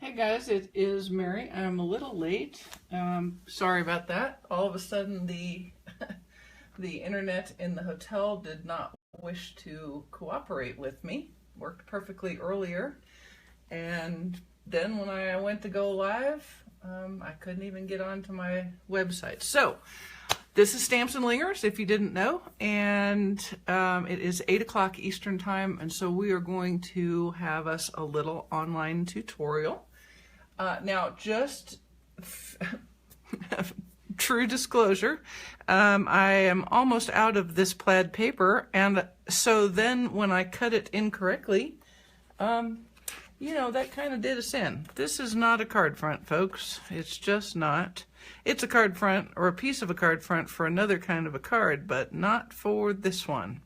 Hey guys, it is Mary. I'm a little late. Sorry about that. All of a sudden the the internet in the hotel did not wish to cooperate with me. Worked perfectly earlier, and then when I went to go live, I couldn't even get onto my website. So this is Stamps-N-Lingers, if you didn't know, and it is 8 o'clock Eastern time, and so we are going to have us a little online tutorial. Now, just true disclosure, I am almost out of this plaid paper, and so then when I cut it incorrectly, that kind of did us in. This is not a card front, folks. It's just not. It's a card front, or a piece of a card front for another kind of a card, but not for this one.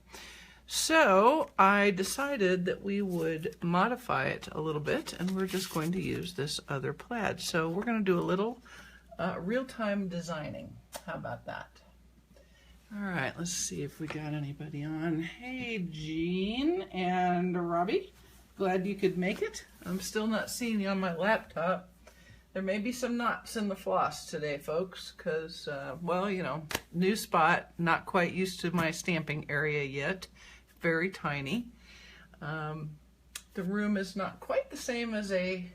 So I decided that we would modify it a little bit, and we're just going to use this other plaid. So we're going to do a little real-time designing. How about that? All right, let's see if we got anybody on. Hey, Jean and Robbie. Glad you could make it. I'm still not seeing you on my laptop. There may be some knots in the floss today, folks, because, new spot, not quite used to my stamping area yet. Very tiny. The room is not quite the same as a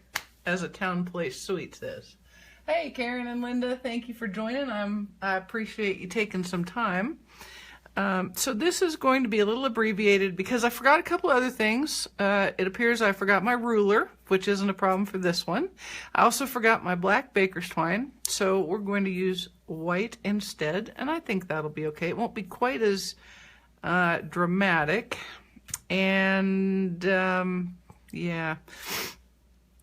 town place suite is. Hey, Karen and Linda, thank you for joining. I appreciate you taking some time. So this is going to be a little abbreviated because I forgot a couple other things. It appears I forgot my ruler, which isn't a problem for this one. I also forgot my black baker's twine, so we're going to use white instead, and I think that'll be okay. It won't be quite as dramatic, and yeah,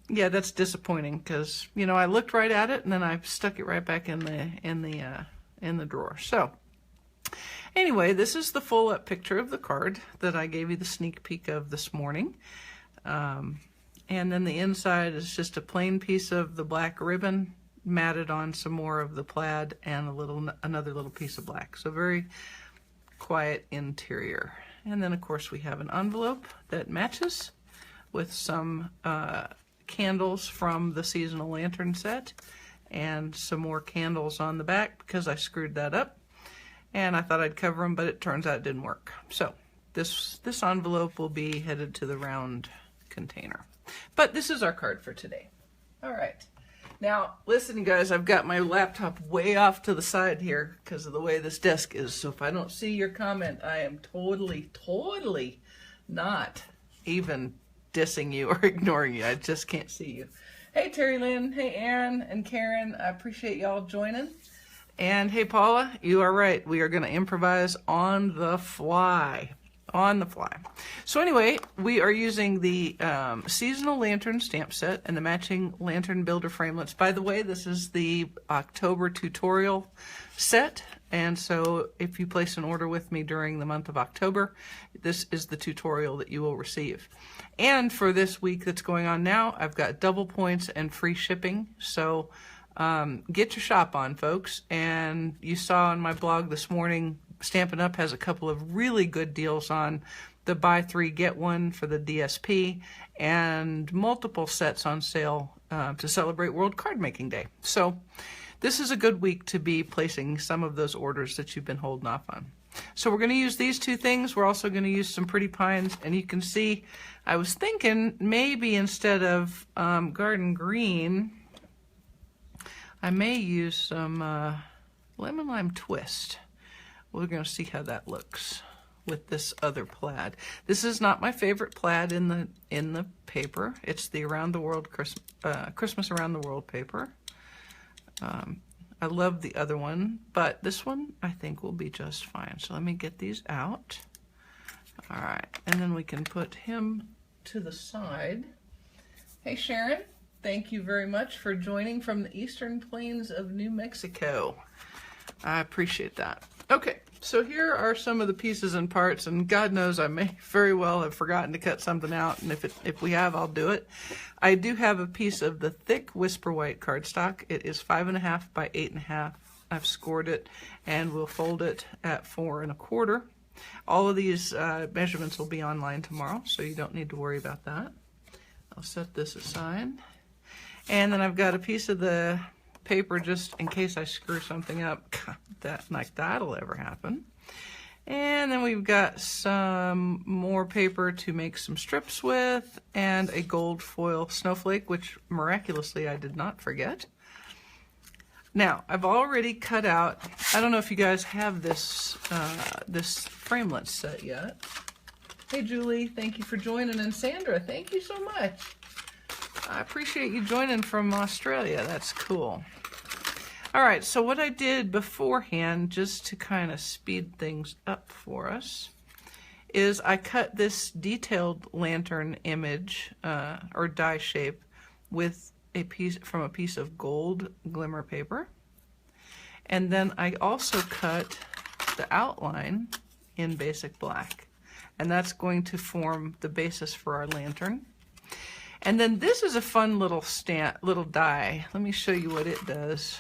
that's disappointing because I looked right at it and then I stuck it right back in the drawer. So anyway, this is the full up picture of the card that I gave you the sneak peek of this morning, and then the inside is just a plain piece of the black ribbon matted on some more of the plaid and another little piece of black. So very quiet interior. And then of course we have an envelope that matches with some candles from the seasonal lantern set and some more candles on the back because I screwed that up and I thought I'd cover them, but it turns out it didn't work. So this envelope will be headed to the round container. But this is our card for today. All right. Now, listen, guys, I've got my laptop way off to the side here because of the way this desk is. So if I don't see your comment, I am totally not even dissing you or ignoring you. I just can't see you. Hey, Terry Lynn. Hey, Ann and Karen. I appreciate y'all joining. And hey, Paula, you are right. We are going to improvise on the fly. So anyway, we are using the seasonal lantern stamp set and the matching lantern builder framelits. By the way, this is the October tutorial set, and so if you place an order with me during the month of October, this is the tutorial that you will receive. And for this week that's going on now, I've got double points and free shipping. So get your shop on, folks. And you saw on my blog this morning, Stampin' Up! Has a couple of really good deals on the buy three, get one for the DSP and multiple sets on sale to celebrate World Card Making Day. So this is a good week to be placing some of those orders that you've been holding off on. So we're going to use these two things. We're also going to use some pretty pines, and you can see I was thinking maybe instead of garden green, I may use some lemon lime twist. We're going to see how that looks with this other plaid. This is not my favorite plaid in the paper. It's the Around the World Christmas Around the World paper. I love the other one, but this one I think will be just fine. So let me get these out. All right, and then we can put him to the side. Hey, Sharon, thank you very much for joining from the Eastern Plains of New Mexico. I appreciate that. Okay, so here are some of the pieces and parts, and God knows I may very well have forgotten to cut something out, and if we have, I'll do it. I do have a piece of the thick Whisper White cardstock. It is 5.5 by 8.5. I've scored it, and we'll fold it at 4 1/4. All of these measurements will be online tomorrow, so you don't need to worry about that. I'll set this aside. And then I've got a piece of the paper just in case I screw something up. That, like that'll ever happen. And then we've got some more paper to make some strips with, and a gold foil snowflake, which miraculously I did not forget. Now, I've already cut out, I don't know if you guys have this, this framelit set yet. Hey Julie, thank you for joining, and Sandra, thank you so much. I appreciate you joining from Australia, that's cool. All right, so what I did beforehand, just to kind of speed things up for us, is I cut this detailed lantern image, or die shape, with a piece from a piece of gold glimmer paper. And then I also cut the outline in basic black. And that's going to form the basis for our lantern. And then this is a fun little little die. Let me show you what it does.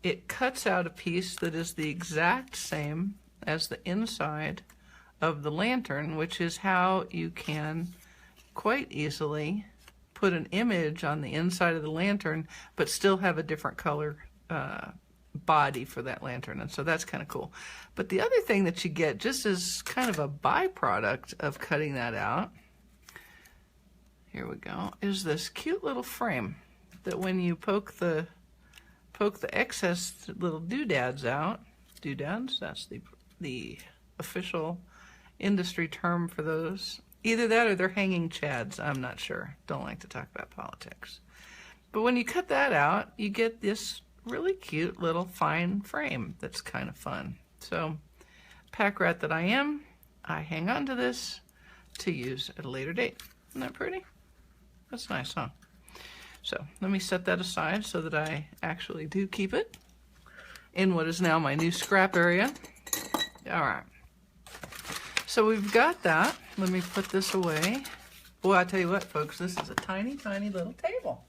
It cuts out a piece that is the exact same as the inside of the lantern, which is how you can quite easily put an image on the inside of the lantern, but still have a different color body for that lantern. And so that's kind of cool. But the other thing that you get, just as kind of a byproduct of cutting that out, here we go, is this cute little frame that when you poke the excess little doodads out, doodads, that's the official industry term for those. Either that or they're hanging chads, I'm not sure. Don't like to talk about politics. But when you cut that out, you get this really cute little fine frame that's kind of fun. So, pack rat that I am, I hang on to this to use at a later date. Isn't that pretty? That's nice, huh? So, let me set that aside so that I actually do keep it in what is now my new scrap area. All right. So we've got that. Let me put this away. Boy, I tell you what, folks, this is a tiny, tiny little table.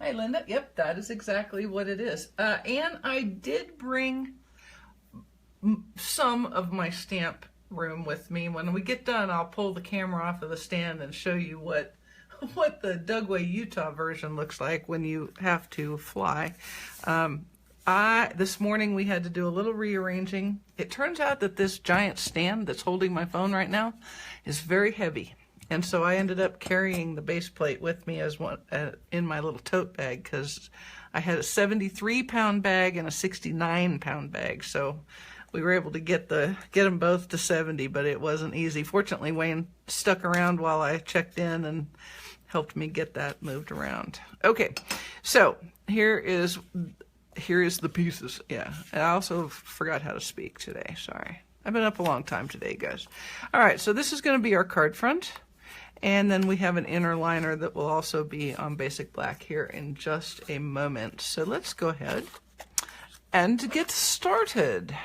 Hey, Linda. Yep, that is exactly what it is. And I did bring some of my stamp room with me. When we get done, I'll pull the camera off of the stand and show you what the Dugway, Utah version looks like when you have to fly. This morning we had to do a little rearranging. It turns out that this giant stand that's holding my phone right now is very heavy. And so I ended up carrying the base plate with me as one in my little tote bag, because I had a 73-pound bag and a 69-pound bag. So we were able to get them both to 70, but it wasn't easy. Fortunately, Wayne stuck around while I checked in and helped me get that moved around. Okay, so here is the pieces. Yeah, I also forgot how to speak today. Sorry. I've been up a long time today, guys. All right, so this is going to be our card front. And then we have an inner liner that will also be on basic black here in just a moment. So let's go ahead and get started,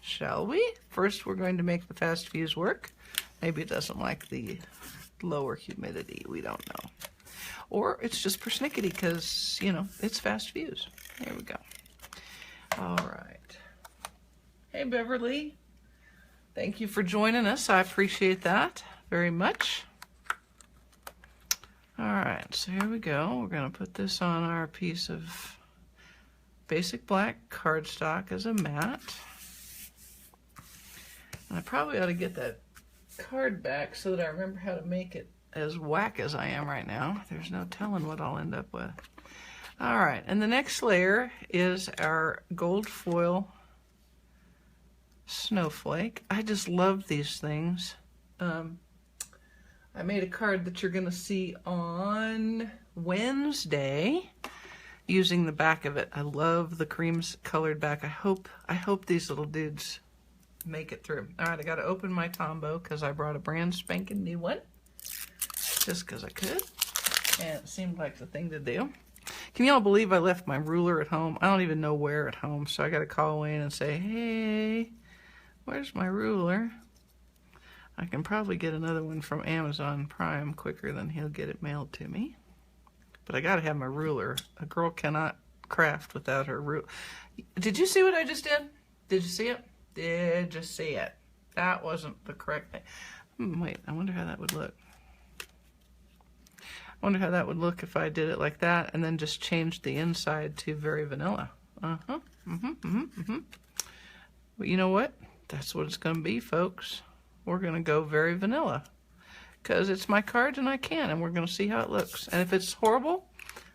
shall we? First, we're going to make the fast fuse work. Maybe it doesn't like the lower humidity. We don't know. Or it's just persnickety because, you know, it's fast fuse. Here we go. All right. Hey, Beverly. Thank you for joining us. I appreciate that very much. All right, so here we go. We're going to put this on our piece of basic black cardstock as a mat. And I probably ought to get that card back so that I remember how to make it as whack as I am right now. There's no telling what I'll end up with. All right, and the next layer is our gold foil snowflake. I just love these things. I made a card that you're going to see on Wednesday using the back of it. I love the creams colored back. I hope these little dudes make it through. All right, I got to open my Tombow because I brought a brand spanking new one just because I could, and it seemed like the thing to do. Can y'all believe I left my ruler at home? I don't even know where at home, so I got to call Wayne and say, hey, where's my ruler? I can probably get another one from Amazon Prime quicker than he'll get it mailed to me. But I got to have my ruler. A girl cannot craft without her ruler. Did you see what I just did? Did you see it? Did you see it? That wasn't the correct thing. Wait, I wonder how that would look. Wonder how that would look if I did it like that and then just changed the inside to very vanilla. Uh-huh. But you know what? That's what it's going to be, folks. We're going to go very vanilla because it's my cards and I can, and we're going to see how it looks. And if it's horrible,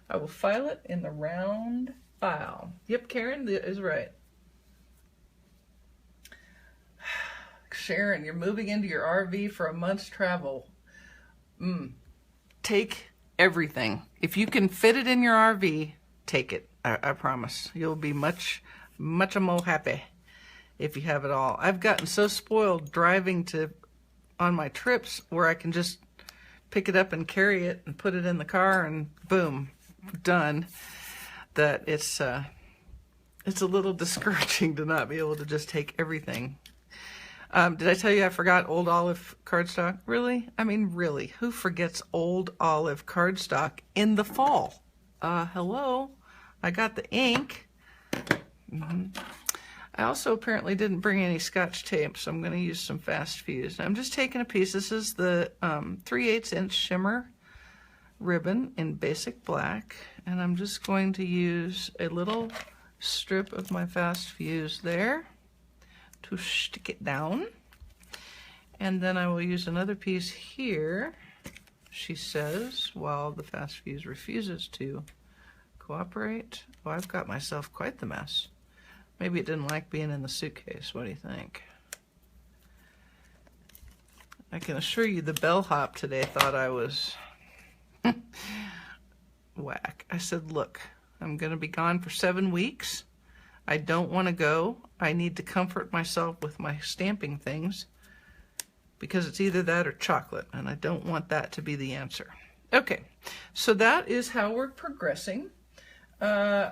I will file it in the round file. Yep, Karen is right. Sharon, you're moving into your RV for a month's travel. Take everything. If you can fit it in your RV, take it. I promise. You'll be much more happy if you have it all. I've gotten so spoiled driving on my trips where I can just pick it up and carry it and put it in the car and boom, done, that it's a little discouraging to not be able to just take everything. Did I tell you I forgot old olive cardstock? Really? I mean, really, who forgets old olive cardstock in the fall? Hello? I got the ink. I also apparently didn't bring any Scotch tape, so I'm going to use some fast fuse. I'm just taking a piece. This is the 3/8 inch shimmer ribbon in basic black, and I'm just going to use a little strip of my fast fuse there to stick it down, and then I will use another piece here, she says, while the fast fuse refuses to cooperate. Oh, I've got myself quite the mess. Maybe it didn't like being in the suitcase. What do you think? I can assure you the bellhop today thought I was whack. I said, look, I'm going to be gone for 7 weeks. I don't want to go. I need to comfort myself with my stamping things because it's either that or chocolate, and I don't want that to be the answer. Okay, so that is how we're progressing.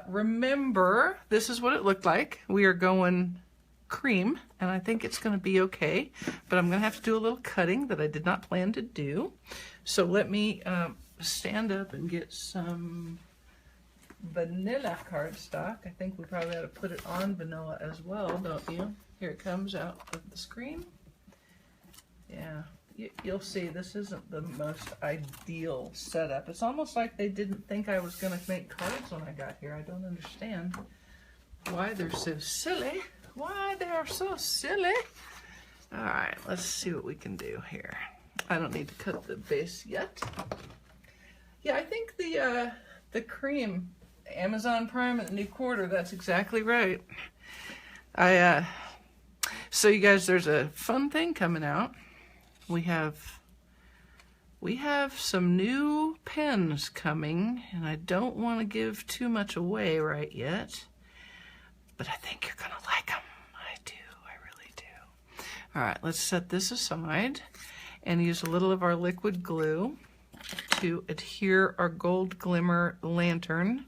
Remember, this is what it looked like. We are going cream, and I think it's going to be okay, but I'm going to have to do a little cutting that I did not plan to do. So let me stand up and get some vanilla cardstock. I think we probably ought to put it on vanilla as well, don't you? Here it comes out of the screen. Yeah, you'll see this isn't the most ideal setup. It's almost like they didn't think I was going to make cards when I got here. I don't understand why they're so silly. Why they are so silly. All right, let's see what we can do here. I don't need to cut the base yet. Yeah, I think the cream, Amazon Prime at the new quarter, that's exactly right. So you guys, there's a fun thing coming out. We have some new pens coming, and I don't want to give too much away right yet, but I think you're gonna like them. I do, I really do. All right, let's set this aside and use a little of our liquid glue to adhere our Gold Glimmer lantern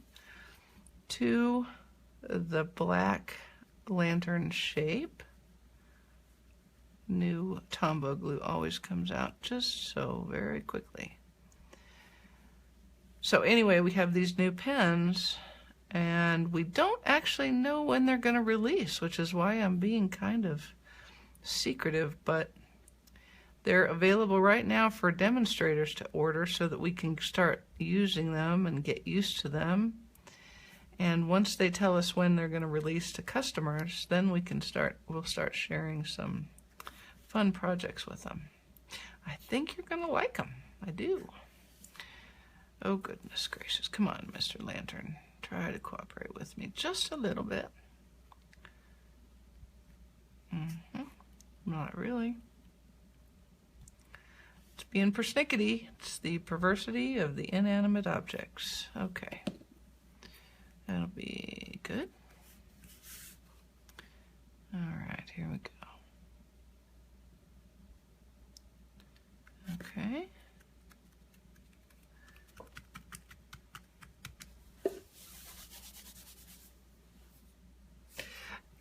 to the black lantern shape. New Tombow glue always comes out just so very quickly. So anyway, we have these new pens, and we don't actually know when they're going to release, which is why I'm being kind of secretive, but they're available right now for demonstrators to order so that we can start using them and get used to them. And once they tell us when they're going to release to customers, then we'll start sharing some fun projects with them. I think you're going to like them. I do. Oh, goodness gracious. Come on, Mr. Lantern. Try to cooperate with me just a little bit. Not really. It's being persnickety. It's the perversity of the inanimate objects. Okay. That'll be good. All right, here we go. Okay.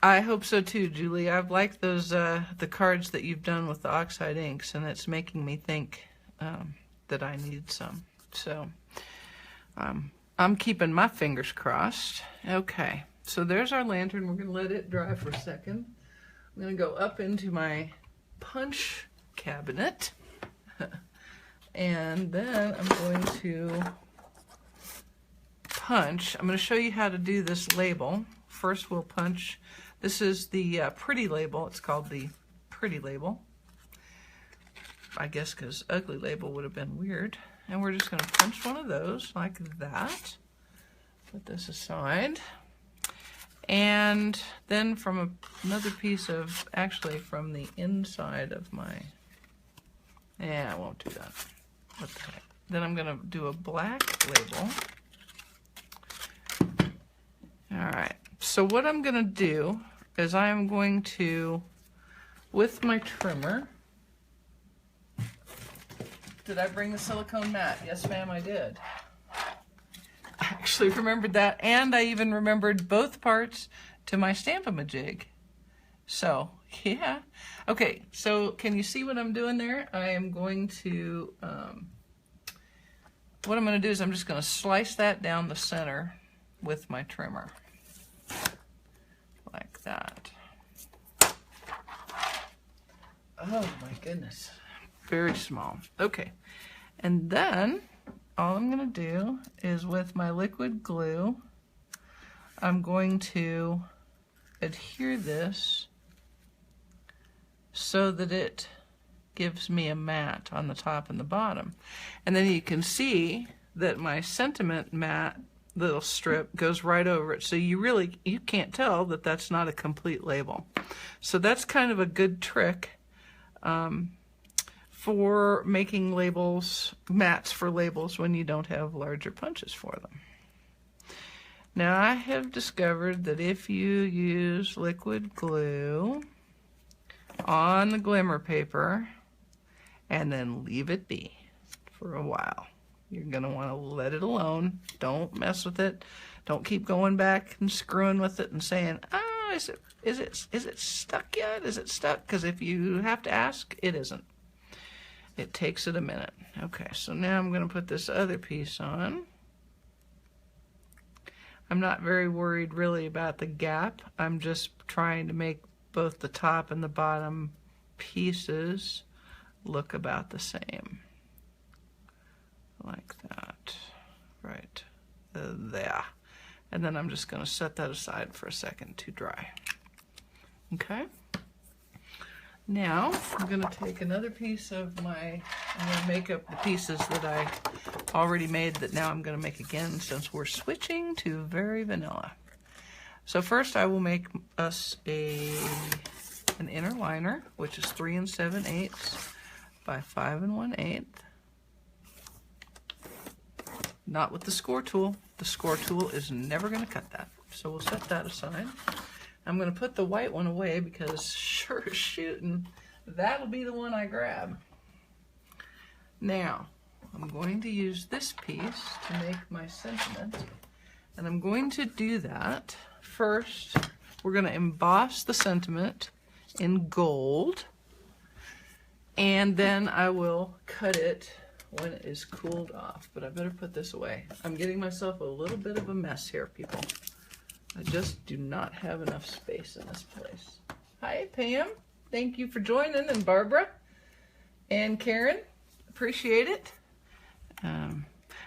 I hope so too, Julie. I've liked those the cards that you've done with the oxide inks, and it's making me think that I need some. So I'm keeping my fingers crossed. Okay, so there's our lantern. We're going to let it dry for a second. I'm going to go up into my punch cabinet And then I'm going to punch. I'm going to show you how to do this label. First we'll punch. This is the pretty label. It's called the pretty label. I guess because ugly label would have been weird. And we're just going to punch one of those like that. Put this aside. And then from another piece of, actually from the inside of my, I won't do that. What the heck? Then I'm going to do a black label. All right, so what I'm going to do is I am going to, with my trimmer, did I bring the silicone mat? Yes, ma'am, I did. I actually remembered that, and I even remembered both parts to my Stamp-A-Majig. So, yeah. Okay, so can you see what I'm doing there? I am going to, what I'm going to do is I'm just going to slice that down the center with my trimmer. Like that. Oh my goodness. Very small. Okay, and then all I'm going to do is with my liquid glue, I'm going to adhere this so that it gives me a mat on the top and the bottom. And then you can see that my sentiment mat little strip goes right over it. So you can't tell that that's not a complete label. So that's kind of a good trick for making labels, mats for labels when you don't have larger punches for them. Now I have discovered that if you use liquid glue on the glimmer paper and then leave it be for a while, you're going to want to let it alone. Don't mess with it. Don't keep going back and screwing with it and saying, oh, is it stuck yet? Is it stuck? Because if you have to ask, it isn't. It takes it a minute. Okay, so now I'm going to put this other piece on. I'm not very worried really about the gap. I'm just trying to make both the top and the bottom pieces look about the same. Like that. Right there. And then I'm just going to set that aside for a second to dry. Okay? Now, I'm going to take another piece of I'm going to make up the pieces that I already made that now I'm going to make again since we're switching to very vanilla. So first I will make us an inner liner, which is 3 7/8 by 5 1/8. Not with the score tool. The score tool is never going to cut that. So we'll set that aside. I'm going to put the white one away because sure as shooting, that'll be the one I grab. Now, I'm going to use this piece to make my sentiment. And I'm going to do that. First, we're going to emboss the sentiment in gold. And then I will cut it when it is cooled off. But I better put this away. I'm getting myself a little bit of a mess here, people. I just do not have enough space in this place. Hi, Pam. Thank you for joining, and Barbara and Karen. Appreciate it.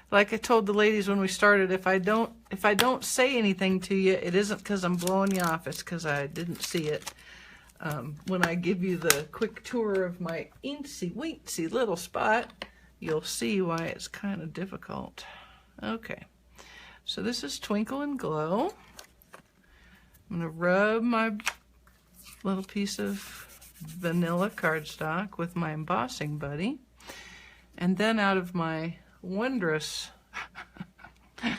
Like I told the ladies when we started, if I don't say anything to you, it isn't because I'm blowing you off. It's because I didn't see it. When I give you the quick tour of my eensy-weensy little spot, you'll see why it's kind of difficult. Okay, so this is Twinkle and Glow. I'm going to rub my little piece of vanilla cardstock with my embossing buddy. And then out of my wondrous, I'm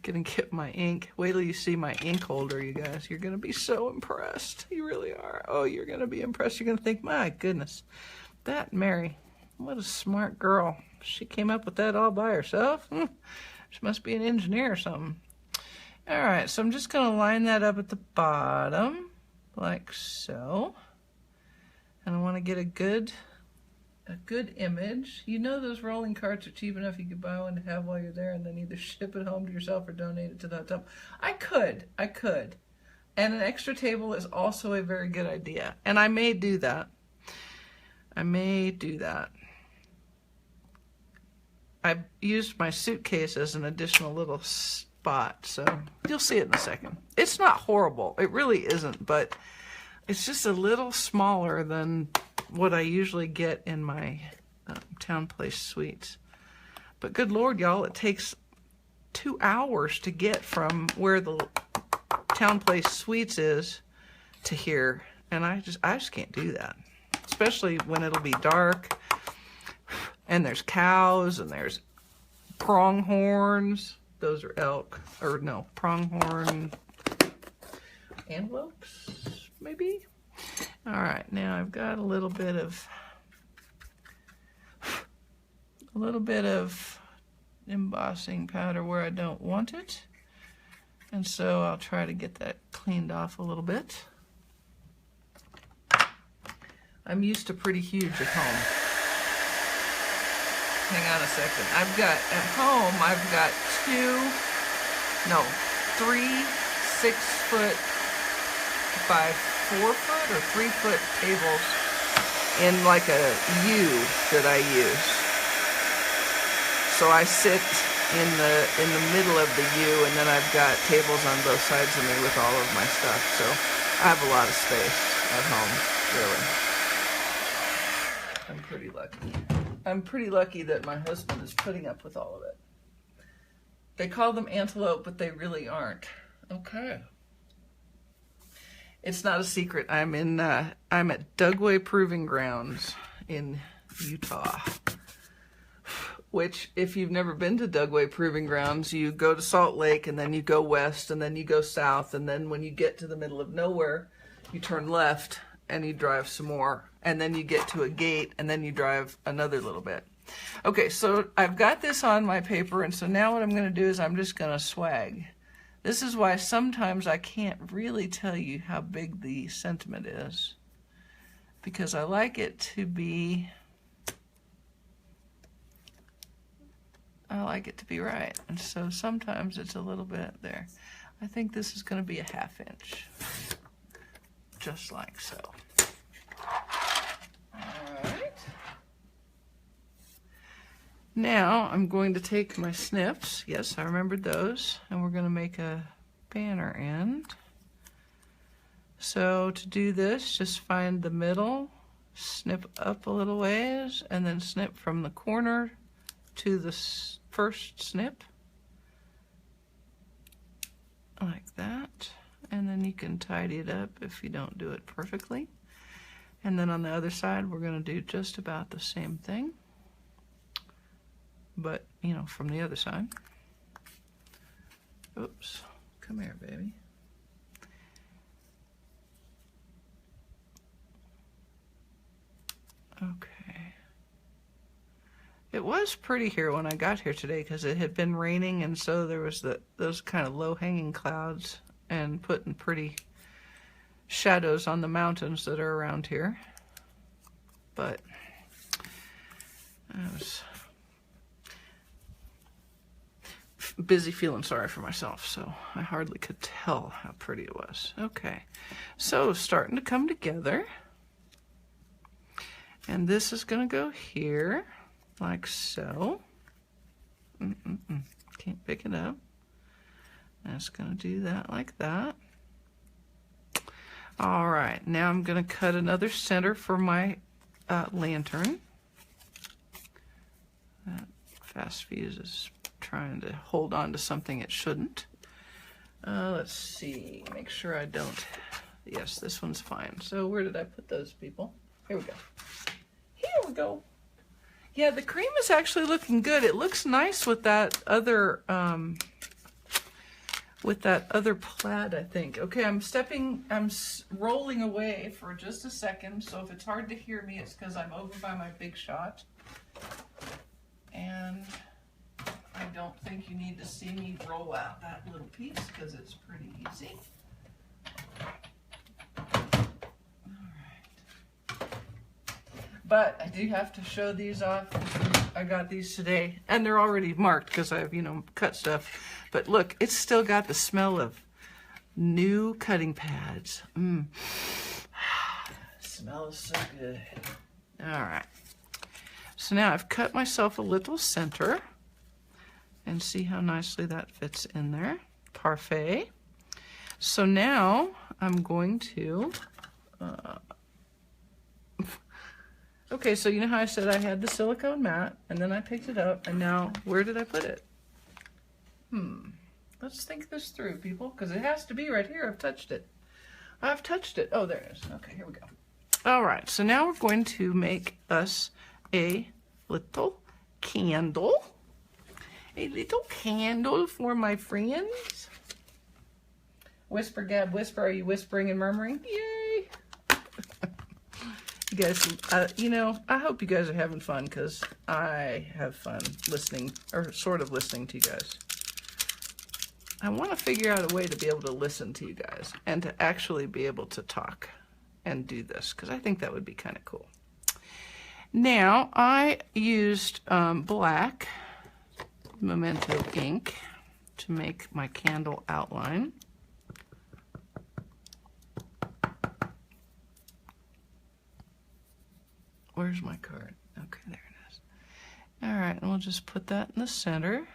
going to get my ink. Wait till you see my ink holder, you guys. You're going to be so impressed. You really are. Oh, you're going to be impressed. You're going to think, my goodness, that Mary, what a smart girl. She came up with that all by herself. She must be an engineer or something. All right, so I'm just going to line that up at the bottom, like so. And I want to get a good image. You know those rolling carts are cheap enough you could buy one to have while you're there and then either ship it home to yourself or donate it to the hotel. I could. And an extra table is also a very good idea. And I may do that. I used my suitcase as an additional little spot, so you'll see it in a second. It's not horrible, it really isn't, but it's just a little smaller than what I usually get in my Town Place suites. But good Lord, y'all, it takes 2 hours to get from where the Town Place Suites is to here, and I just can't do that, especially when it'll be dark and there's cows and there's pronghorns. Those are elk, or no, pronghorn antelopes, maybe. All right, now I've got a little bit of embossing powder where I don't want it. And so I'll try to get that cleaned off a little bit. I'm used to pretty huge at home. Hang on a second. At home, I've got 3 6-foot by 4-foot or 3-foot tables in like a U that I use. So I sit in the middle of the U, and then I've got tables on both sides of me with all of my stuff. So I have a lot of space at home, really. I'm pretty lucky. I'm pretty lucky that my husband is putting up with all of it. They call them antelope, but they really aren't. Okay. It's not a secret. I'm at Dugway Proving Grounds in Utah. Which, if you've never been to Dugway Proving Grounds, you go to Salt Lake, and then you go west, and then you go south, and then when you get to the middle of nowhere, you turn left, and you drive some more, and then you get to a gate, and then you drive another little bit. Okay, so I've got this on my paper, and so now what I'm going to do is I'm just going to swag. This is why sometimes I can't really tell you how big the sentiment is, because I like it to be... right. And so sometimes it's a little bit there. I think this is going to be a 1/2 inch. Just like so. Alright. Now I'm going to take my snips. Yes, I remembered those. And we're going to make a banner end. So to do this, just find the middle, snip up a little ways, and then snip from the corner to the first snip, like that, and then you can tidy it up if you don't do it perfectly. And then on the other side, we're going to do just about the same thing, but, you know, from the other side. Oops, come here, baby. Okay. It was pretty here when I got here today because it had been raining, and so there was those kind of low-hanging clouds and putting pretty shadows on the mountains that are around here. But I was busy feeling sorry for myself, so I hardly could tell how pretty it was. Okay, so starting to come together. And this is going to go here. Like so. Can't pick it up. That's going to do that like that. All right, now I'm going to cut another center for my lantern. That fast fuse is trying to hold on to something it shouldn't. Let's see, make sure I don't. Yes, this one's fine. So where did I put those, people? Here we go. Here we go. Yeah, the cream is actually looking good. It looks nice with that other plaid, I think. Okay, I'm rolling away for just a second, so if it's hard to hear me, it's because I'm over by my big shot. And I don't think you need to see me roll out that little piece because it's pretty easy. But I do have to show these off. I got these today, and they're already marked because I've, cut stuff. But look, it's still got the smell of new cutting pads. Smells so good. All right. So now I've cut myself a little center. And see how nicely that fits in there. Parfait. So now I'm going to, okay, so you know how I said I had the silicone mat, and then I picked it up, and now where did I put it? Let's think this through, people, because it has to be right here. I've touched it. I've touched it. Oh, there it is. Okay, here we go. All right, so now we're going to make us a little candle. A little candle for my friends. Whisper, Gab, whisper. Are you whispering and murmuring? Yay! You guys, you know, I hope you guys are having fun, because I have fun listening, or sort of listening to you guys. I want to figure out a way to be able to listen to you guys and to actually be able to talk and do this, because I think that would be kind of cool. Now, I used black Memento ink to make my candle outline. Where's my card? Okay, there it is. All right, and we'll just put that in the center,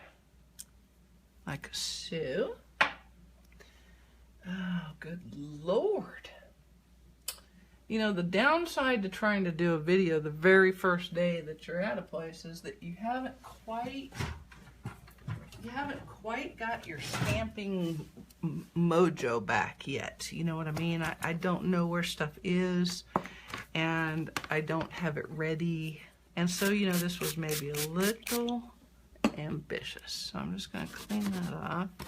like so. Oh, good Lord. You know, the downside to trying to do a video the very first day that you're at a place is that you haven't quite got your stamping mojo back yet. You know what I mean? I don't know where stuff is, and I don't have it ready. And so, you know, this was maybe a little ambitious. So I'm just going to clean that up.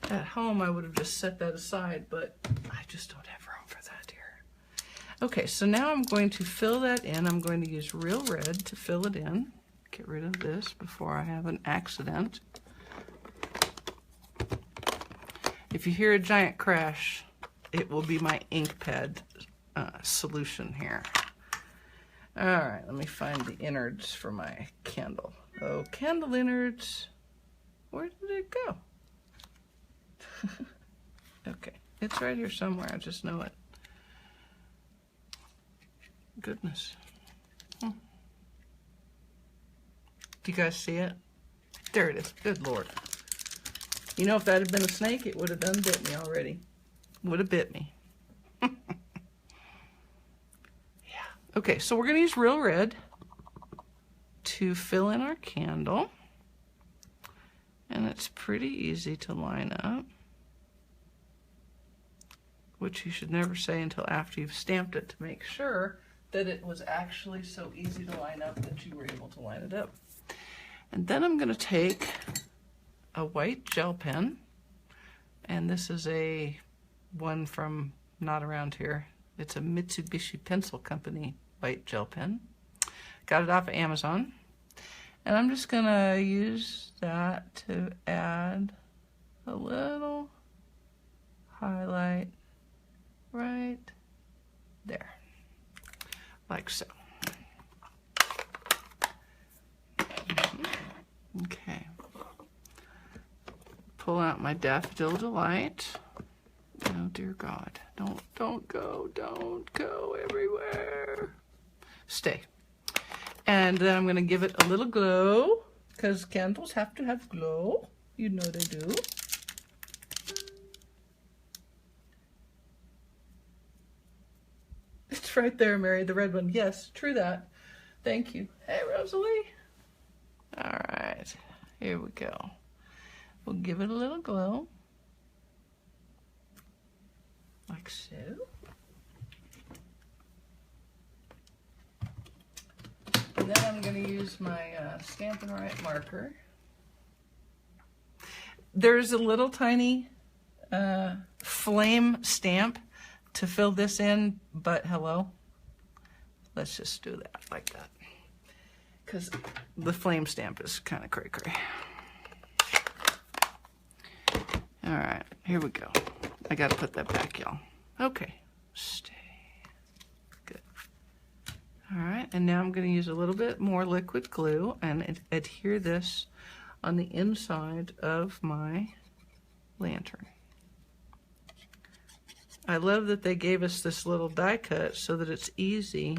At home, I would have just set that aside, but I just don't have room for that here. Okay, so now I'm going to fill that in. I'm going to use Real Red to fill it in. Get rid of this before I have an accident. If you hear a giant crash, it will be my ink pad solution here. All right, let me find the innards for my candle. Oh, candle innards. Where did it go? Okay, it's right here somewhere. I just know it. Goodness. Do you guys see it? There it is. Good Lord. You know, if that had been a snake, it would have done bit me already. Would have bit me. Yeah. Okay, so we're going to use Real Red to fill in our candle. And it's pretty easy to line up, which you should never say until after you've stamped it to make sure that it was actually so easy to line up that you were able to line it up. And then I'm going to take a white gel pen, and this is a one from not around here. It's a Mitsubishi Pencil Company white gel pen. Got it off of Amazon. And I'm just going to use that to add a little highlight right there, like so. Okay. Pull out my Daffodil Delight. Oh dear God, don't go everywhere. Stay. And then I'm going to give it a little glow, because candles have to have glow. You know they do. It's right there, Mary, the red one. Yes, true that. Thank you. Hey, Rosalie. All right, here we go. We'll give it a little glow, like so. And then I'm going to use my Stampin' Right marker. There's a little tiny flame stamp to fill this in, but hello. Let's just do that like that, because the flame stamp is kind of cray-cray. All right, here we go. I got to put that back, y'all. Okay, stay. Good. All right, and now I'm going to use a little bit more liquid glue and adhere this on the inside of my lantern. I love that they gave us this little die cut so that it's easy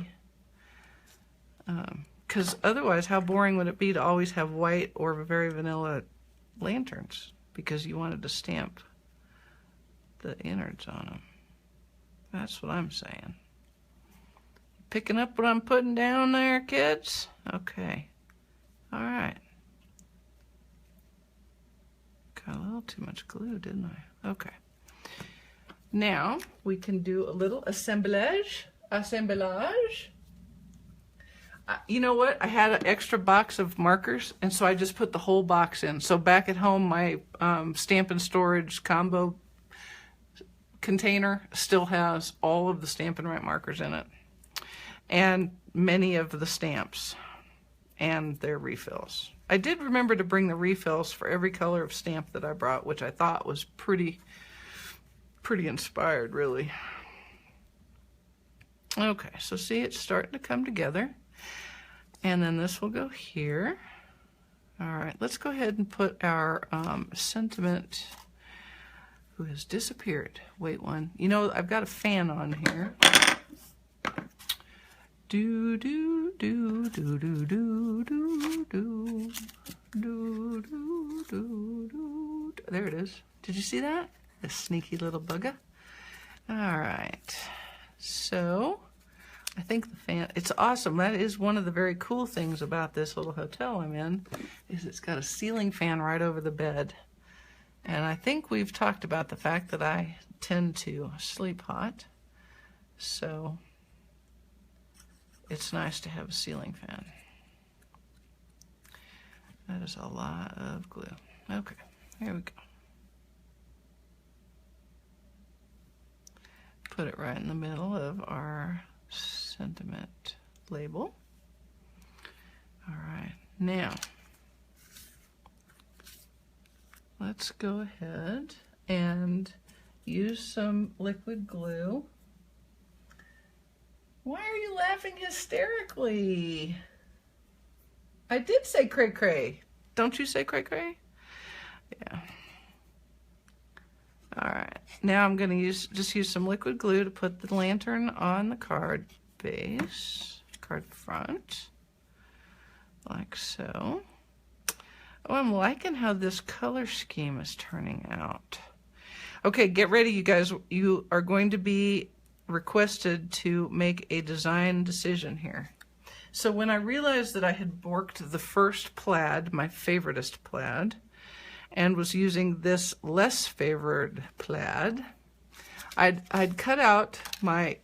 because otherwise how boring would it be to always have white or very vanilla lanterns, because you wanted to stamp the innards on them. That's what I'm saying. Picking up what I'm putting down there, kids? Okay. All right. Got a little too much glue, didn't I? Okay. Now we can do a little assemblage. You know what? I had an extra box of markers, and so I just put the whole box in. So back at home, my Stamp and Storage combo container still has all of the Stampin' Write markers in it, and many of the stamps and their refills. I did remember to bring the refills for every color of stamp that I brought, which I thought was pretty inspired, really. Okay, so see, it's starting to come together. And then this will go here. All right, let's go ahead and put our sentiment, who has disappeared. Wait one. You know, I've got a fan on here. Do do do do do do do do do do do do. There it is. Did you see that? The sneaky little bugger. All right. So I think the fan, it's awesome. That is one of the very cool things about this little hotel I'm in, is it's got a ceiling fan right over the bed. And I think we've talked about the fact that I tend to sleep hot. So it's nice to have a ceiling fan. That is a lot of glue. Okay, here we go. Put it right in the middle of our sentiment label. All right, now let's go ahead and use some liquid glue. Why are you laughing hysterically? I did say cray cray. Don't you say cray cray? Yeah. All right, now I'm going to just use some liquid glue to put the lantern on the card base, card front, like so. Oh, I'm liking how this color scheme is turning out. Okay, get ready, you guys. You are going to be requested to make a design decision here. So when I realized that I had borked the first plaid, my favoritist plaid, and was using this less favored plaid, I'd cut out my,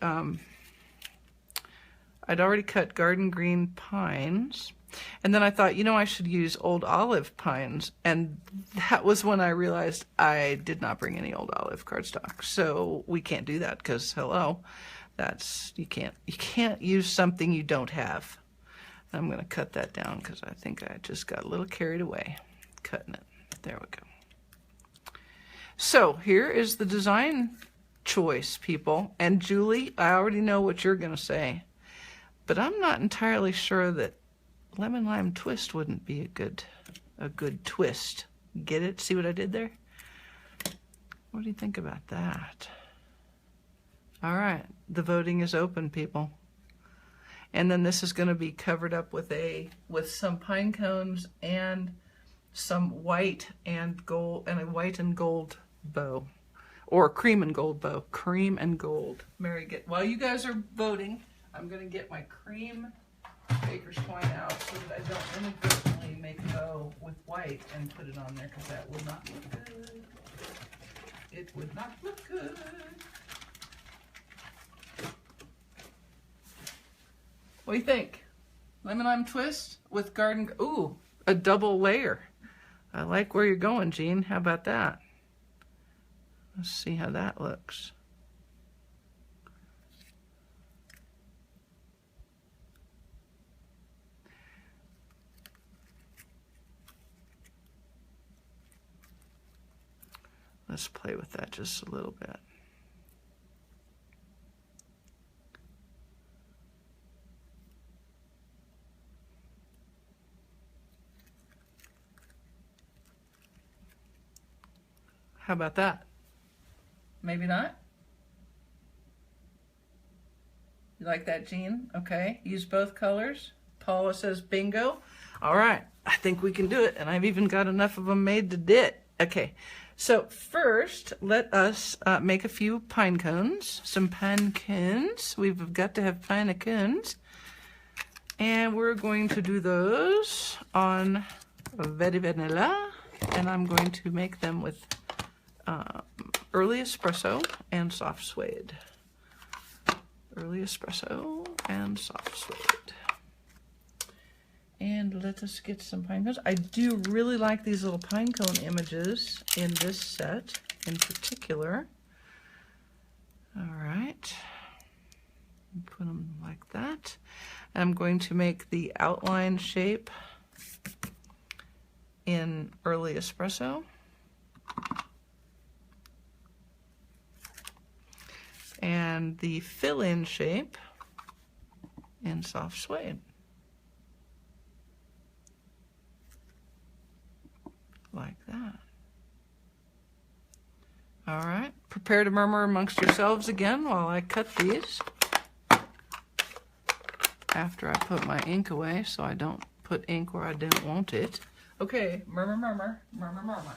I'd already cut garden green pines, and then I thought, you know, I should use old olive pines, and that was when I realized I did not bring any old olive cardstock. So we can't do that, because hello, that's, you can't use something you don't have. I'm going to cut that down because I think I just got a little carried away cutting it. There we go. So here is the design choice, people. And Julie, I already know what you're going to say, but I'm not entirely sure that lemon lime twist wouldn't be a good twist. Get it? See what I did there? What do you think about that? All right, the voting is open, people. And then this is going to be covered up with some pine cones and some white and gold, and a white and gold bow, or cream and gold bow. Cream and gold. Mary, while you guys are voting, I'm going to get my cream baker's twine out so that I don't inadvertently make a bow with white and put it on there, because that would not look good. It would not look good. What do you think? Lemon lime twist with garden, ooh, a double layer. I like where you're going, Jean. How about that? Let's see how that looks. Let's play with that just a little bit. How about that? Maybe not? You like that, Jean? Okay, use both colors. Paula says bingo. All right, I think we can do it, and I've even got enough of them made to do it. Okay, so first let us make a few pine cones, some pine cones. We've got to have pine cones, and we're going to do those on Very Vanilla, and I'm going to make them with early espresso and soft suede. Early espresso and soft suede. And let us get some pine cones. I do really like these little pine cone images in this set in particular. All right. Put them like that. I'm going to make the outline shape in early espresso. And the fill-in shape in soft suede. Like that. All right, prepare to murmur amongst yourselves again while I cut these. After I put my ink away so I don't put ink where I don't want it. Okay, murmur, murmur, murmur, murmur.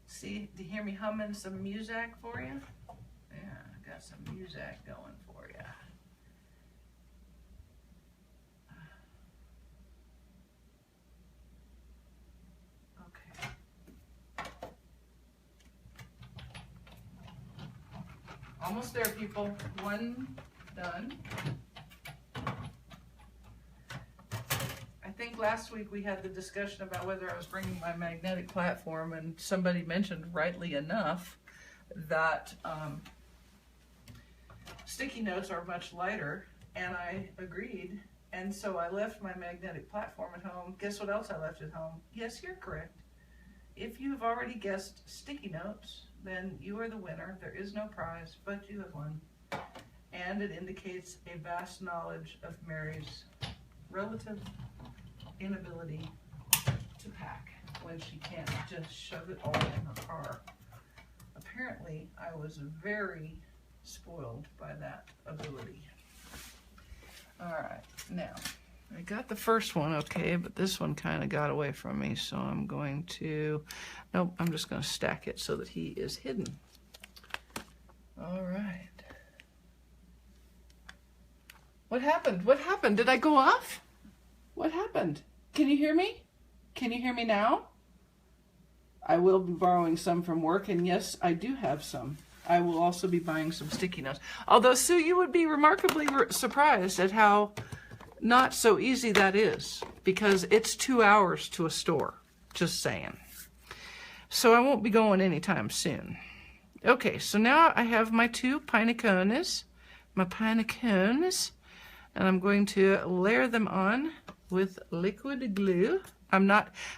See, do you hear me humming some music for you? Yeah, I got some music going for you. Okay. Almost there, people. One done. I think last week we had the discussion about whether I was bringing my magnetic platform, and somebody mentioned, rightly enough, that sticky notes are much lighter, and I agreed, and so I left my magnetic platform at home. Guess what else I left at home? Yes, you're correct. If you've already guessed sticky notes, then you are the winner. There is no prize, but you have won. And it indicates a vast knowledge of Mary's relative inability to pack when she can't just shove it all in her car. Apparently, I was very spoiled by that ability. All right, now, I got the first one okay, but this one kind of got away from me, so I'm going to, nope, I'm just going to stack it so that he is hidden. All right. What happened? What happened? Did I go off? What happened? Can you hear me? Can you hear me now? I will be borrowing some from work, and yes, I do have some. I will also be buying some sticky notes. Although, Sue, you would be remarkably surprised at how not so easy that is, because it's 2 hours to a store, just saying. So I won't be going anytime soon. Okay, so now I have my two pine cones, and I'm going to layer them on with liquid glue.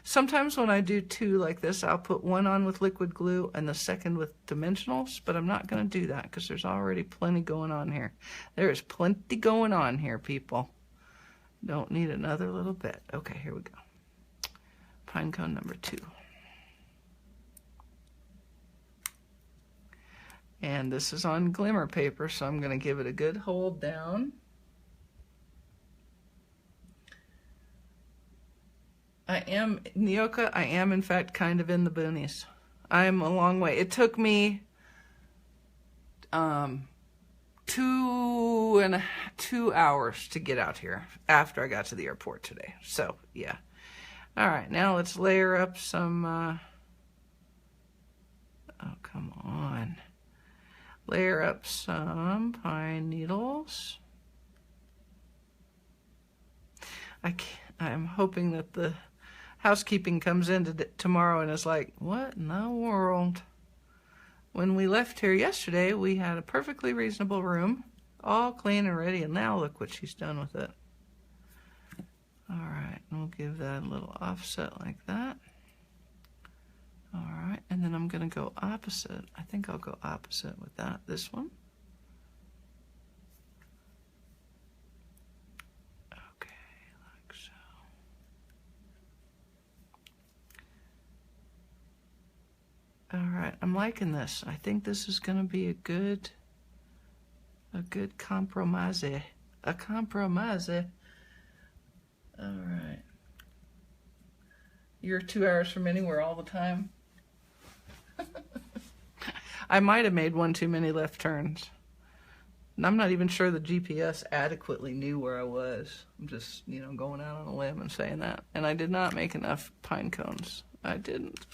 Sometimes when I do two like this, I'll put one on with liquid glue and the second with dimensionals, but I'm not going to do that because there's already plenty going on here. There is plenty going on here, people. Don't need another little bit. Okay, here we go. Pine cone number 2. And this is on glimmer paper, so I'm going to give it a good hold down. Nyoka, I am in fact kind of in the boonies. I am a long way. It took me 2 hours to get out here after I got to the airport today. So, yeah. All right, now let's layer up some, oh, come on. Layer up some pine needles. I'm hoping that the housekeeping comes in tomorrow and is like, what in the world? When we left here yesterday, we had a perfectly reasonable room, all clean and ready, and now look what she's done with it. All right, and we'll give that a little offset like that. All right, and then I'm going to go opposite. I think I'll go opposite with that, this one. Okay, like so. All right, I'm liking this. I think this is going to be a good compromise. A compromise. All right. You're 2 hours from anywhere all the time. I might have made one too many left turns. And I'm not even sure the GPS adequately knew where I was. I'm just, you know, going out on a limb and saying that. And I did not make enough pine cones. I didn't.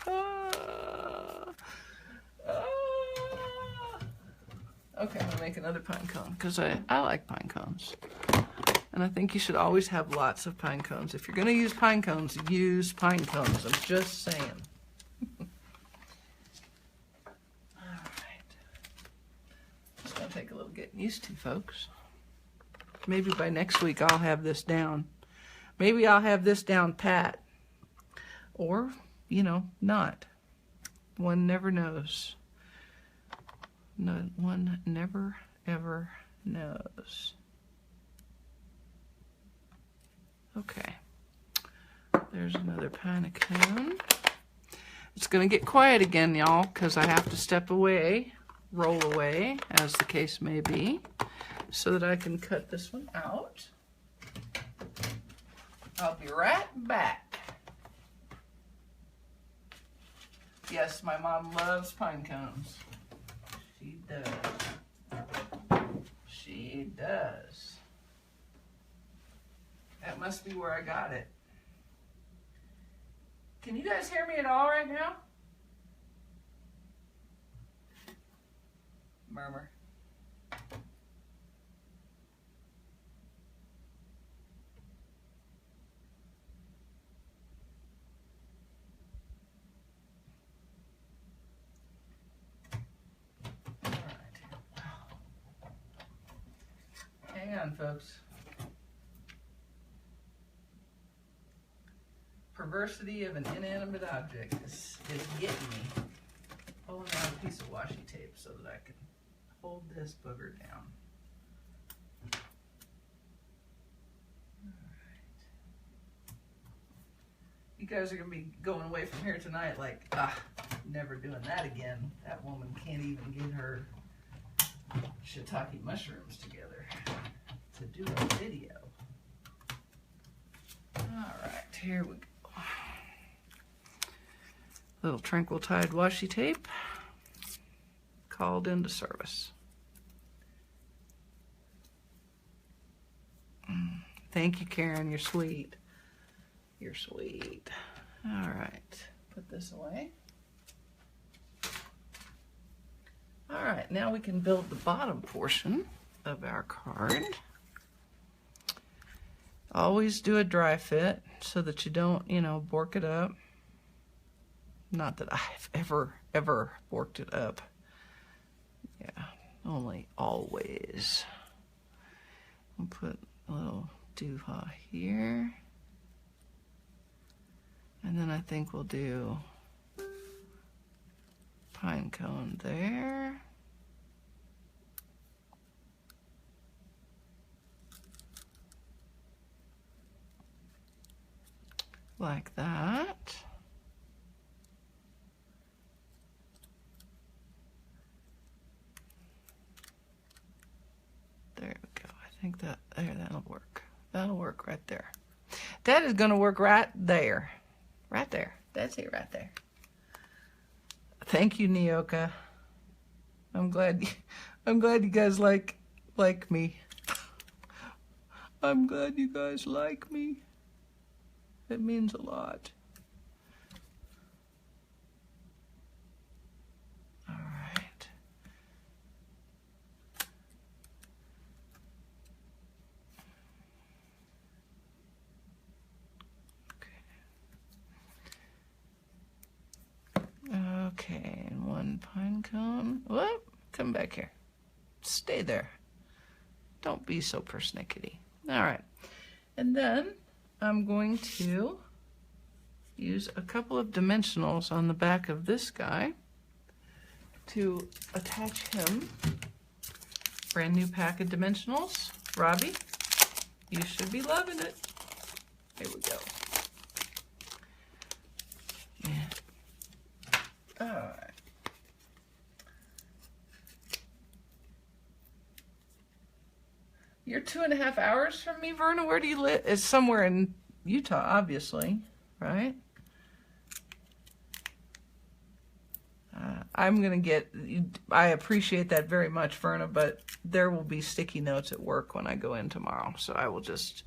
Okay, I'm going to make another pine cone because I like pine cones. And I think you should always have lots of pine cones. If you're going to use pine cones, use pine cones. I'm just saying. Take a little getting used to, folks. Maybe by next week I'll have this down. Maybe I'll have this down pat. Or, you know, not. One never knows. No, one never, ever knows. Okay. There's another pine cone. It's going to get quiet again, y'all, because I have to step away. Roll away, as the case may be, so that I can cut this one out. I'll be right back. Yes, my mom loves pine cones. She does. She does. That must be where I got it. Can you guys hear me at all right now? Murmur. All right. Hang on, folks. Perversity of an inanimate object is getting me. Pulling out a piece of washi tape so that I can hold this booger down. Alright. You guys are going to be going away from here tonight like, never doing that again. That woman can't even get her shiitake mushrooms together to do a video. Alright, here we go. Little Tranquil Tide washi tape. Called into service. Thank you, Karen. You're sweet. You're sweet. All right. Put this away. All right. Now we can build the bottom portion of our card. Always do a dry fit so that you don't, you know, bork it up. Not that I've ever borked it up. Yeah, only always. We'll put a little dooha here. And then I think we'll do pine cone there. Like that. There we go. I think that'll work. That'll work right there. That is going to work right there. Right there. That's it right there. Thank you, Nyoka. I'm glad you guys like me. I'm glad you guys like me. It means a lot. All right. Okay, and one pine cone. Whoop, come back here. Stay there. Don't be so persnickety. All right, and then I'm going to use a couple of dimensionals on the back of this guy to attach him. Brand new pack of dimensionals. Robbie, you should be loving it. Here we go. Yeah. All right. You're 2.5 hours from me, Verna. Where do you live? It's somewhere in Utah, obviously, right? I'm going to get, I appreciate that very much, Verna, but there will be sticky notes at work when I go in tomorrow, so I will just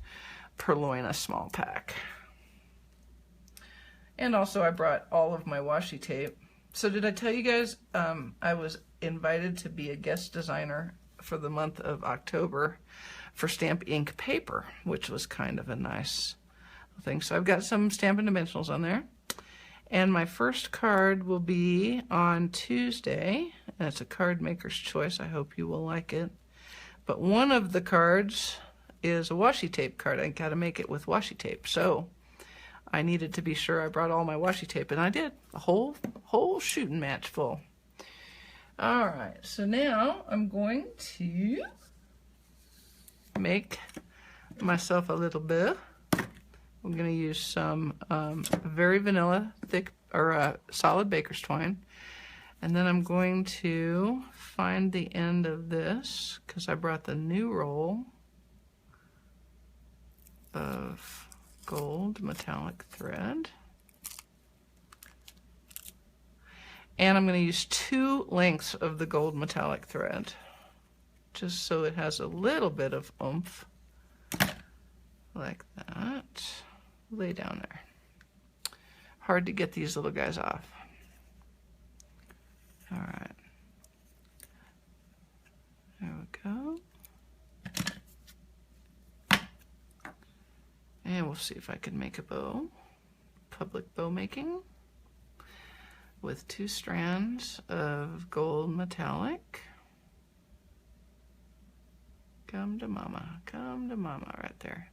purloin a small pack. And also I brought all of my washi tape. So did I tell you guys I was invited to be a guest designer for the month of October for Stamp Ink paper, which was kind of a nice thing. So I've got some Stampin' Dimensionals on there. And my first card will be on Tuesday, and it's a card maker's choice. I hope you will like it. But one of the cards is a washi tape card. I got to make it with washi tape. So I needed to be sure I brought all my washi tape, and I did. A whole shooting match full. All right, so now I'm going to make myself a little bow. I'm going to use some very vanilla thick or solid baker's twine, and then I'm going to find the end of this because I brought the new roll of gold metallic thread, and I'm going to use 2 lengths of the gold metallic thread just so it has a little bit of oomph like that. Lay down there. Hard to get these little guys off. All right. There we go. And we'll see if I can make a bow. Public bow making with 2 strands of gold metallic. Come to mama, right there.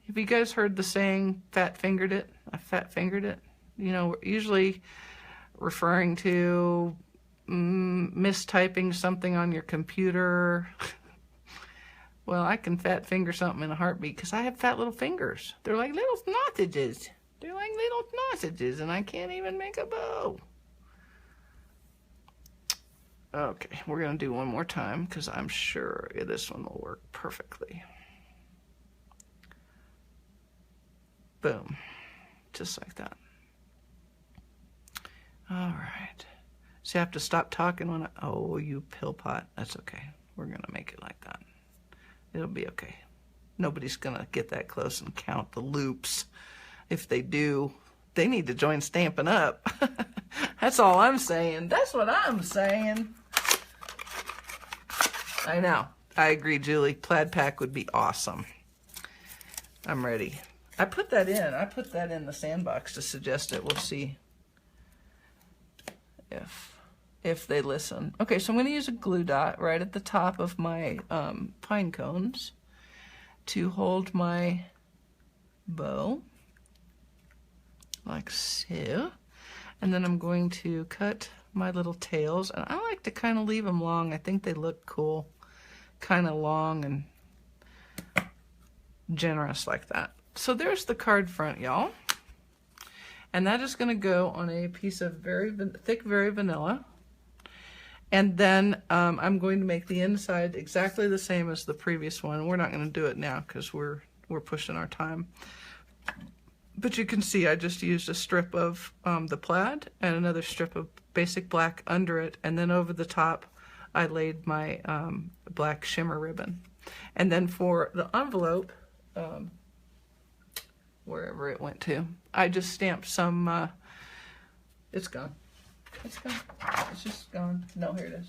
Have you guys heard the saying, fat fingered it? I fat fingered it. You know, usually referring to mistyping something on your computer. Well, I can fat finger something in a heartbeat because I have fat little fingers. They're like little sausages. They're like little sausages, and I can't even make a bow. Okay, we're going to do one more time because I'm sure this one will work perfectly. Boom, just like that. All right. So you have to stop talking when oh, you pill pot. That's okay. We're going to make it like that. It'll be okay. Nobody's going to get that close and count the loops. If they do, they need to join Stampin' Up. That's all I'm saying. That's what I'm saying. I know. I agree, Julie. Plaid pack would be awesome. I'm ready. I put that in the sandbox to suggest it. We'll see if they listen. Okay, so I'm going to use a glue dot right at the top of my pine cones to hold my bow, like so. And then I'm going to cut my little tails, and I like to kind of leave them long. I think they look cool, kind of long and generous like that. So there's the card front, y'all. And that is going to go on a piece of very thick, very vanilla. And then I'm going to make the inside exactly the same as the previous one. We're not going to do it now because we're pushing our time. But you can see I just used a strip of the plaid and another strip of basic black under it. And then over the top, I laid my black shimmer ribbon. And then for the envelope, wherever it went to, I just stamped some, it's gone. It's gone. It's just gone. No, here it is.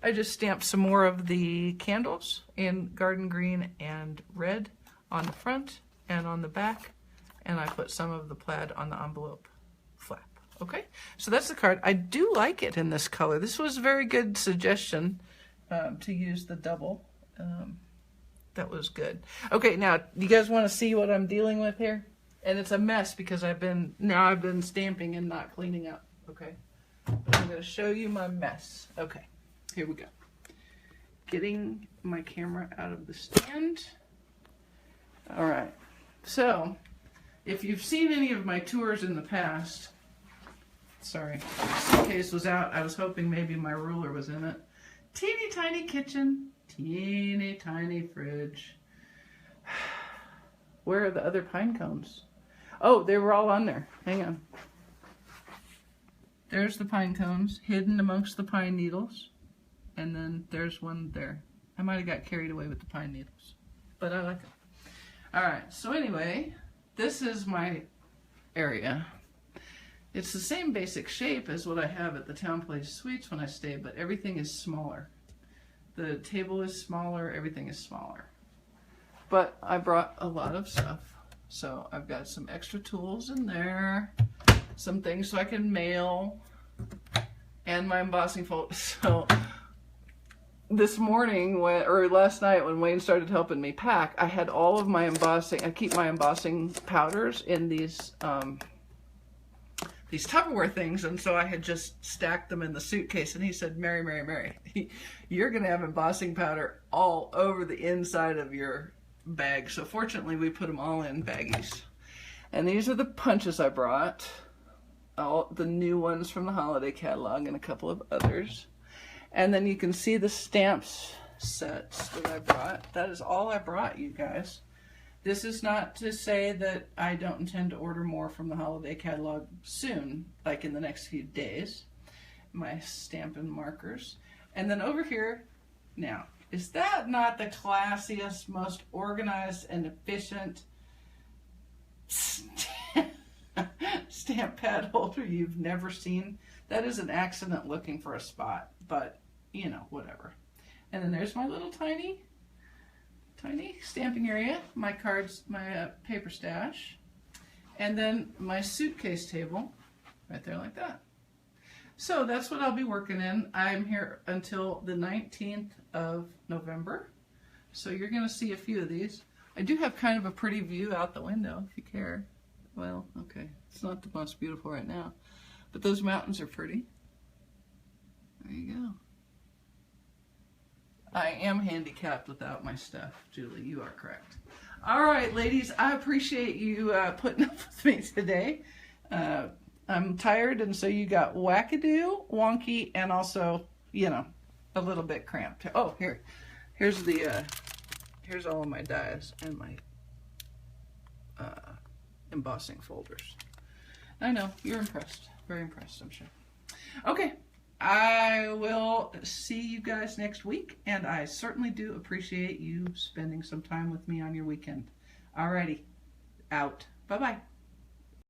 I just stamped some more of the candles in garden green and red on the front and on the back, and I put some of the plaid on the envelope flap. Okay, so that's the card. I do like it in this color. This was a very good suggestion to use the double. That was good. Okay, now, you guys want to see what I'm dealing with here? And it's a mess because I've been stamping and not cleaning up, okay? But I'm going to show you my mess. Okay, here we go. Getting my camera out of the stand. All right, so if you've seen any of my tours in the past, sorry, the suitcase was out. I was hoping maybe my ruler was in it. Teeny tiny kitchen, teeny tiny fridge. Where are the other pine cones? Oh, they were all on there. Hang on. There's the pine cones hidden amongst the pine needles. And then there's one there. I might have got carried away with the pine needles, but I like it. All right, so anyway, this is my area. It's the same basic shape as what I have at the Town Place Suites when I stay, but everything is smaller. The table is smaller, everything is smaller. But I brought a lot of stuff. So I've got some extra tools in there, some things so I can mail, and my embossing folder. So this morning, or last night when Wayne started helping me pack, I had all of my embossing. I keep my embossing powders in these Tupperware things, and so I had just stacked them in the suitcase, and he said, Mary, you're going to have embossing powder all over the inside of your bag. So fortunately, we put them all in baggies. And these are the punches I brought, all the new ones from the holiday catalog and a couple of others. And then you can see the stamps sets that I brought. That is all I brought, you guys. This is not to say that I don't intend to order more from the holiday catalog soon, like in the next few days. My Stampin' markers. And then over here, now, is that not the classiest, most organized and efficient stamp pad holder you've never seen? That is an accident looking for a spot, but you know, whatever. And then there's my little tiny stamping area, my cards, my paper stash, and then my suitcase table right there like that. So that's what I'll be working in. I'm here until the 19th of November. So you're going to see a few of these. I do have kind of a pretty view out the window if you care. Well, okay. It's not the most beautiful right now, but those mountains are pretty. There you go. I am handicapped without my stuff, Julie. You are correct. All right, ladies, I appreciate you putting up with me today. I'm tired, and so you got wackadoo, wonky, and also, you know, a little bit cramped. Oh, here's all of my dies and my embossing folders. I know, you're impressed. Very impressed, I'm sure. Okay, I will see you guys next week, and I certainly do appreciate you spending some time with me on your weekend. Alrighty, out. Bye-bye.